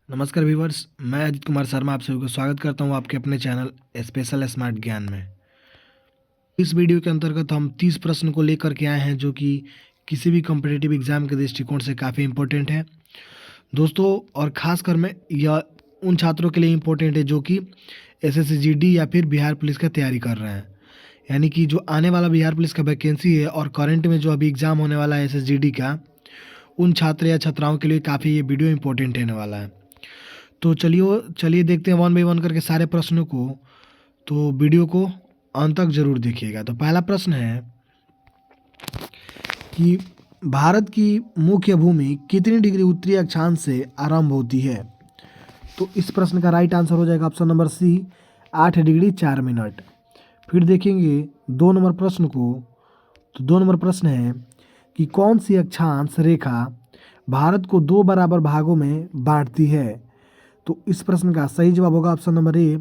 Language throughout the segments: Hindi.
नमस्कार व्यूवर्स, मैं अजित कुमार शर्मा आप सभी को स्वागत करता हूं आपके अपने चैनल स्पेशल स्मार्ट ज्ञान में। इस वीडियो के अंतर्गत हम 30 प्रश्न को लेकर के आए हैं जो कि किसी भी कॉम्पिटिटिव एग्जाम के दृष्टिकोण से काफ़ी इम्पोर्टेंट है दोस्तों। और ख़ासकर में यह उन छात्रों के लिए इम्पोर्टेंट है जो कि एसएससी-जीडी या फिर बिहार पुलिस का तैयारी कर रहे हैं। यानी कि जो आने वाला बिहार पुलिस का वैकेंसी है और करंट में जो अभी एग्ज़ाम होने वाला है एसएसजी-जीडी का, उन छात्र या छात्राओं के लिए काफ़ी ये वीडियो इम्पोर्टेंट रहने वाला है। तो चलिए देखते हैं वन बाय वन करके सारे प्रश्नों को। तो वीडियो को अंत तक जरूर देखिएगा। तो पहला प्रश्न है कि भारत की मुख्य भूमि कितनी डिग्री उत्तरी अक्षांश से आरंभ होती है। तो इस प्रश्न का राइट आंसर हो जाएगा option number C, 8 degree 4 minute. फिर देखेंगे 2 नंबर प्रश्न को। तो 2 नंबर प्रश्न है कि कौन सी अक्षांश रेखा भारत को 2 बराबर भागों में बांटती है। तो इस प्रश्न का सही जवाब होगा ऑप्शन नंबर ए,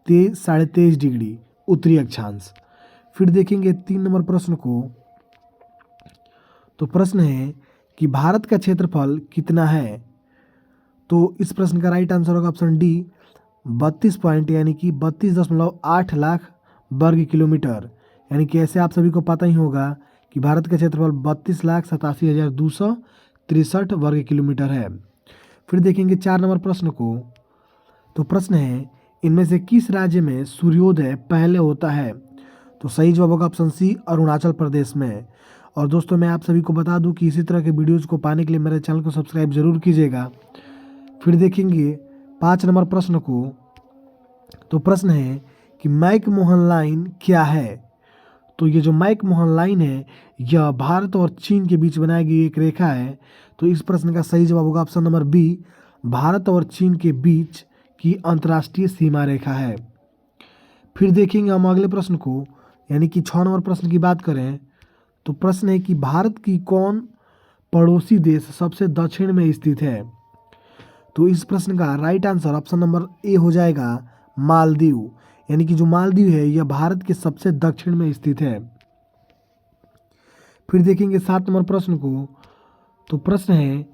23.5 डिग्री उत्तरी अक्षांश। फिर देखेंगे 3 नंबर प्रश्न को। तो प्रश्न है कि भारत का क्षेत्रफल कितना है। तो इस प्रश्न का राइट आंसर होगा ऑप्शन डी, 32 पॉइंट यानी कि 32.8 लाख वर्ग किलोमीटर। यानी कि ऐसे आप सभी को पता ही होगा कि भारत का क्षेत्रफल 32,87,263 वर्ग किलोमीटर है। फिर देखेंगे 4 नंबर प्रश्न को। तो प्रश्न है इनमें से किस राज्य में सूर्योदय पहले होता है। तो सही जवाब होगा ऑप्शन सी, अरुणाचल प्रदेश में। और दोस्तों मैं आप सभी को बता दूं कि इसी तरह के वीडियोज को पाने के लिए मेरे चैनल को सब्सक्राइब जरूर कीजिएगा। फिर देखेंगे 5 नंबर प्रश्न को। तो प्रश्न है कि मैक मोहन लाइन क्या है। तो ये जो मैक मोहन लाइन है यह भारत और चीन के बीच बनाई गई एक रेखा है। तो इस प्रश्न का सही जवाब होगा ऑप्शन नंबर बी, भारत और चीन के बीच की अंतर्राष्ट्रीय सीमा रेखा है। फिर देखेंगे हम अगले प्रश्न को, यानी कि 6 नंबर प्रश्न की बात करें। तो प्रश्न है कि भारत की कौन पड़ोसी देश सबसे दक्षिण में स्थित है। तो इस प्रश्न का right answer option number A हो जाएगा, मालदीव। यानी कि जो मालदीव है यह भारत के सबसे दक्षिण में स्थित है। फिर देखेंगे 7 नंबर प्रश्न को। तो प्रश्न है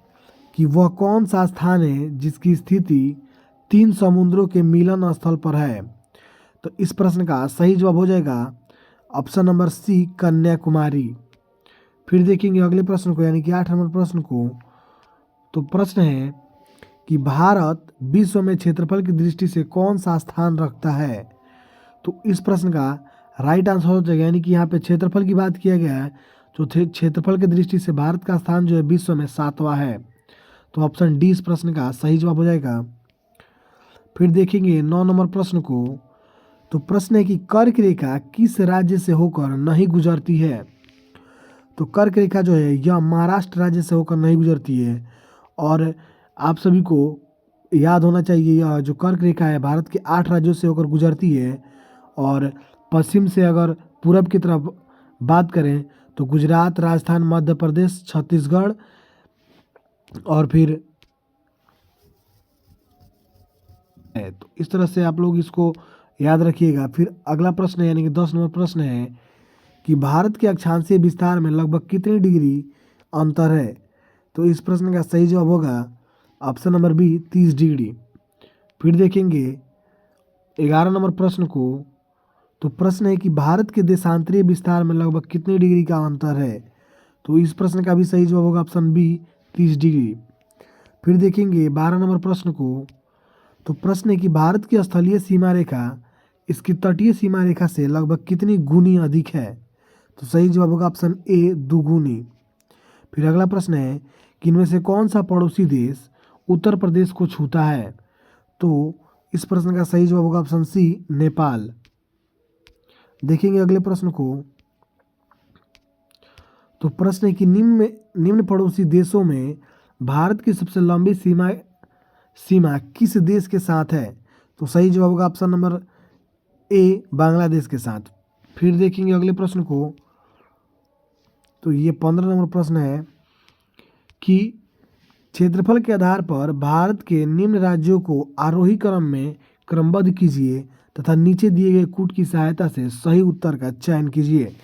कि वह कौन सा स्थान है जिसकी स्थिति 3 समुद्रों के मिलन स्थल पर है। तो इस प्रश्न का सही जवाब हो जाएगा ऑप्शन नंबर सी, कन्याकुमारी। फिर देखेंगे अगले प्रश्न को, यानी कि 8 नंबर प्रश्न को। तो प्रश्न है कि भारत विश्व में क्षेत्रफल की दृष्टि से कौन सा स्थान रखता है। तो इस प्रश्न का राइट आंसर हो जाएगा, यानी कि यहाँ पे क्षेत्रफल की बात किया गया है। तो क्षेत्रफल की दृष्टि से भारत का स्थान जो है विश्व में 7वां है। तो ऑप्शन डी इस प्रश्न का सही जवाब हो जाएगा। फिर देखेंगे 9 नंबर प्रश्न को। तो प्रश्न है कि कर्क रेखा किस राज्य से होकर नहीं गुजरती है। तो कर्क रेखा जो है यह महाराष्ट्र राज्य से होकर नहीं गुजरती है। और आप सभी को याद होना चाहिए यह जो कर्क रेखा है भारत के 8 राज्यों से होकर गुजरती है। और पश्चिम से अगर पूरब की तरफ बात करें तो गुजरात, राजस्थान, मध्य प्रदेश, छत्तीसगढ़ और फिर है। तो इस तरह से आप लोग इसको याद रखिएगा। फिर अगला प्रश्न है, यानी कि 10 नंबर प्रश्न है कि भारत के अक्षांशीय विस्तार में लगभग कितनी डिग्री अंतर है। तो इस प्रश्न का सही जवाब होगा ऑप्शन नंबर बी, 30 डिग्री। फिर देखेंगे 11 नंबर प्रश्न को। तो प्रश्न है कि भारत के देशांतरीय विस्तार में लगभग कितनी डिग्री का अंतर है। तो इस प्रश्न का भी सही जवाब होगा ऑप्शन बी, 30 डिग्री। फिर देखेंगे 12 नंबर प्रश्न को। तो प्रश्न है कि भारत की स्थलीय सीमा रेखा इसकी तटीय सीमा रेखा से लगभग कितनी गुनी अधिक है। तो सही जवाब होगा ऑप्शन ए, दुगुनी। फिर अगला प्रश्न है कि इनमें से कौन सा पड़ोसी देश उत्तर प्रदेश को छूता है। तो इस प्रश्न का सही जवाब होगा ऑप्शन सी, नेपाल। देखेंगे अगले प्रश्न को। तो प्रश्न है कि निम्न पड़ोसी देशों में भारत की सबसे लंबी सीमा किस देश के साथ है। तो सही जवाब होगा ऑप्शन नंबर ए, बांग्लादेश के साथ। फिर देखेंगे अगले प्रश्न को। तो ये 15 नंबर प्रश्न है कि क्षेत्रफल के आधार पर भारत के निम्न राज्यों को आरोही क्रम में क्रमबद्ध कीजिए तथा नीचे दिए गए कूट की सहायता से सही उत्तर का चयन कीजिए।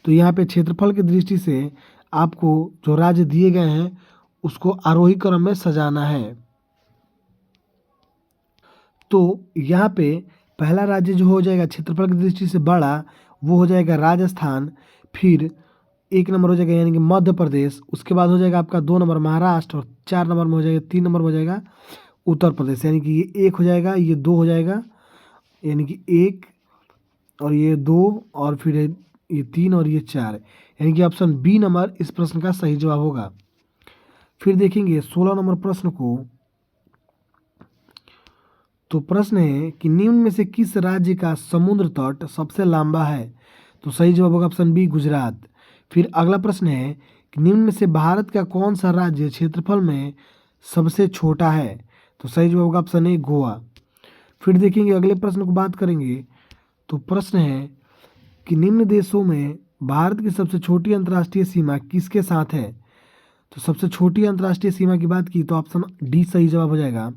तो यहाँ पे क्षेत्रफल की दृष्टि से आपको जो राज्य दिए गए हैं उसको आरोही क्रम में सजाना है। तो यहाँ पे पहला राज्य जो हो जाएगा क्षेत्रफल की दृष्टि से बड़ा, वो हो जाएगा राजस्थान। फिर 1 नंबर हो जाएगा यानी कि मध्य प्रदेश। उसके बाद हो जाएगा आपका 2 नंबर महाराष्ट्र, और 4 नंबर में हो जाएगा, 3 नंबर में हो जाएगा उत्तर प्रदेश। यानी कि ये 1 हो जाएगा, ये 2 हो जाएगा, यानी कि 1 और ये 2 और फिर ये 3 और ये 4, यानी कि ऑप्शन बी नंबर इस प्रश्न का सही जवाब होगा। फिर देखेंगे 16 नंबर प्रश्न को। तो प्रश्न है कि निम्न में से किस राज्य का समुद्र तट सबसे लंबा है? तो सही जवाब होगा ऑप्शन बी गुजरात। फिर अगला प्रश्न है कि निम्न में से भारत का कौन सा राज्य क्षेत्रफल में सबसे छोटा है? तो सही जवाब होगा ऑप्शन ए गोवा। फिर देखेंगे अगले प्रश्न को बात करेंगे। तो प्रश्न है कि निम्न देशों में भारत की सबसे छोटी अंतर्राष्ट्रीय सीमा किसके साथ है? तो सबसे छोटी अंतर्राष्ट्रीय सीमा की बात की तो ऑप्शन डी सही जवाब हो जाएगा।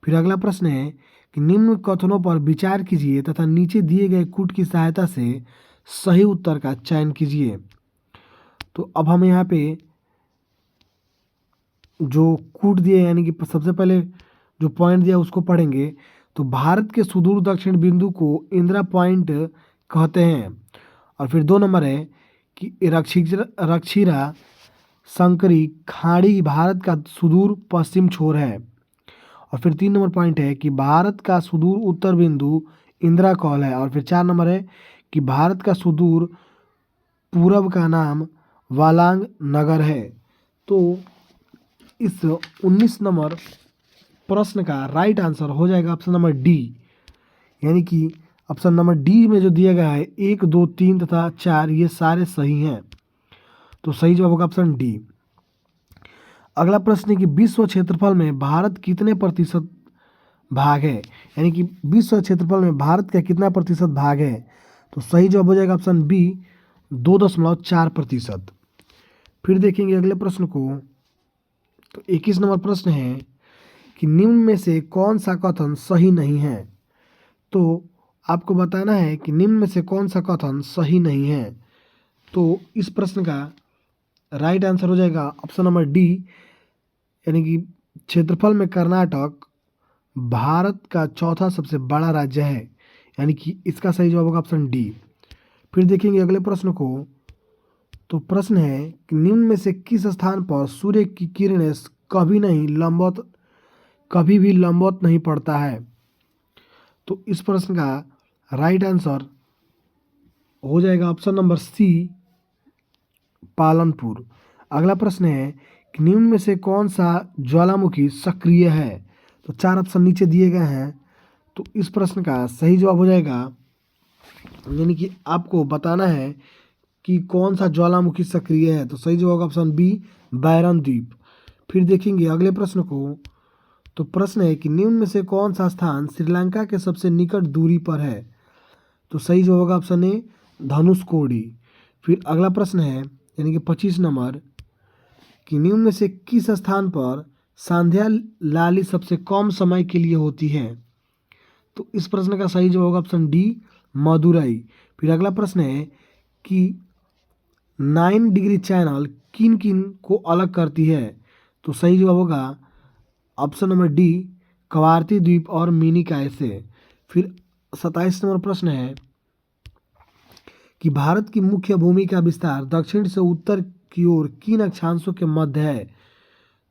फिर अगला प्रश्न है कि निम्न कथनों पर विचार कीजिए तथा नीचे दिए गए कूट की सहायता से सही उत्तर का चयन कीजिए। तो अब हम यहाँ पे जो कूट दिए यानी कि सबसे पहले जो पॉइंट दिया उसको पढ़ेंगे। तो भारत के सुदूर दक्षिण बिंदु को इंदिरा पॉइंट कहते हैं। और फिर 2 नंबर है कि रक्षीरा संकरी खाड़ी भारत का सुदूर पश्चिम छोर है। और फिर 3 नंबर पॉइंट है कि भारत का सुदूर उत्तर बिंदु इंदिरा कौल है। और फिर 4 नंबर है कि भारत का सुदूर पूरब का नाम वालांग नगर है। तो इस 19 नंबर प्रश्न का राइट आंसर हो जाएगा ऑप्शन नंबर डी, यानी कि ऑप्शन नंबर डी में जो दिया गया है 1, 2, 3 तथा 4 ये सारे सही हैं। तो सही जवाब होगा ऑप्शन डी। अगला प्रश्न है कि विश्व क्षेत्रफल में भारत कितने प्रतिशत भाग है? यानी कि विश्व क्षेत्रफल में भारत का कितना प्रतिशत भाग है? तो सही जवाब हो जाएगा ऑप्शन बी 2.4%। फिर देखेंगे अगले प्रश्न को। तो 21 नंबर प्रश्न है कि निम्न में से कौन सा कथन सही नहीं है? तो आपको बताना है कि निम्न में से कौन सा कथन सही नहीं है। तो इस प्रश्न का राइट आंसर हो जाएगा ऑप्शन नंबर डी, यानी कि क्षेत्रफल में कर्नाटक भारत का चौथा सबसे बड़ा राज्य है, यानी कि इसका सही जवाब होगा ऑप्शन डी। फिर देखेंगे अगले प्रश्न को। तो प्रश्न है कि निम्न में से किस स्थान पर सूर्य की किरणें कभी भी लंबवत नहीं पड़ता है? तो इस प्रश्न का राइट आंसर हो जाएगा ऑप्शन नंबर सी पालनपुर। अगला प्रश्न है कि निम्न में से कौन सा ज्वालामुखी सक्रिय है? तो 4 ऑप्शन नीचे दिए गए हैं। तो इस प्रश्न का सही जवाब हो जाएगा, यानी कि आपको बताना है कि कौन सा ज्वालामुखी सक्रिय है। तो सही जवाब होगा ऑप्शन बी बैरन द्वीप। फिर देखेंगे अगले प्रश्न को। तो प्रश्न है कि निम्न में से कौन सा स्थान श्रीलंका के सबसे निकट दूरी पर है? तो सही जवाब होगा ऑप्शन ए धनुषकोडी। फिर अगला प्रश्न है यानी कि 25 नंबर कि निम्न में से किस स्थान पर संध्या लाली सबसे कम समय के लिए होती है? तो इस प्रश्न का सही जवाब होगा ऑप्शन डी मदुरई। फिर अगला प्रश्न है कि 9 डिग्री चैनल किन किन को अलग करती है? तो सही जवाब होगा ऑप्शन नंबर डी कवारती द्वीप और मिनिकॉय से। फिर 27 नंबर प्रश्न है कि भारत की मुख्य भूमि का विस्तार दक्षिण से उत्तर की ओर किन अक्षांशों के मध्य है?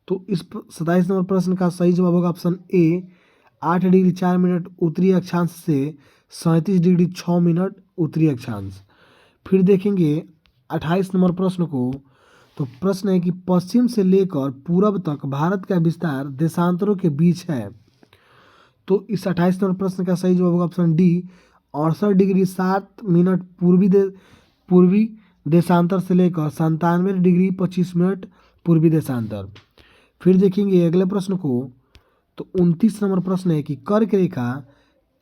तो इस 27 नंबर प्रश्न का सही जवाब होगा ऑप्शन ए 8 डिग्री 4 मिनट उत्तरी अक्षांश से 37 डिग्री 6 मिनट उत्तरी अक्षांश। फिर देखेंगे 28 नंबर प्रश्न को। तो प्रश्न है कि पश्चिम से लेकर पूरब तक भारत का विस्तार देशांतरों के बीच है। तो इस 28 नंबर प्रश्न का सही जवाब होगा ऑप्शन डी 68 डिग्री 7 मिनट पूर्वी देशांतर से लेकर 97 डिग्री 25 मिनट पूर्वी देशांतर। फिर देखेंगे अगले प्रश्न को। तो 29 नंबर प्रश्न है कि कर्क रेखा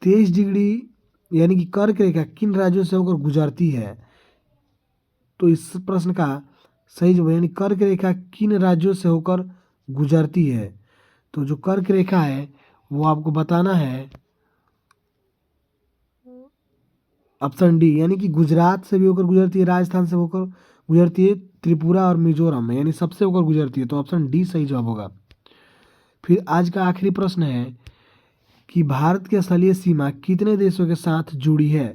23 डिग्री यानी कि कर्क रेखा किन राज्यों से होकर गुजरती है? तो इस प्रश्न का सही जवाब यानी कर्क रेखा किन राज्यों से होकर गुजरती है? तो जो कर्क रेखा है वो आपको बताना है ऑप्शन डी, यानी कि गुजरात से भी होकर गुजरती है, राजस्थान से होकर गुजरती है, त्रिपुरा और मिजोरम में यानी सबसे होकर गुजरती है। तो ऑप्शन डी सही जवाब होगा। फिर आज का आखिरी प्रश्न है कि भारत की स्थलीय सीमा कितने देशों के साथ जुड़ी है।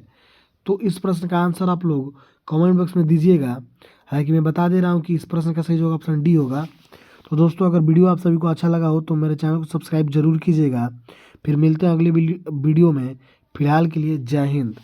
तो इस प्रश्न का आंसर आप लोग कमेंट बॉक्स में दीजिएगा। हालांकि मैं बता दे रहा हूँ कि इस प्रश्न का सही जवाब ऑप्शन डी होगा। तो दोस्तों, अगर वीडियो आप सभी को अच्छा लगा हो तो मेरे चैनल को सब्सक्राइब जरूर कीजिएगा। फिर मिलते हैं अगले वीडियो में। फिलहाल के लिए जय हिंद।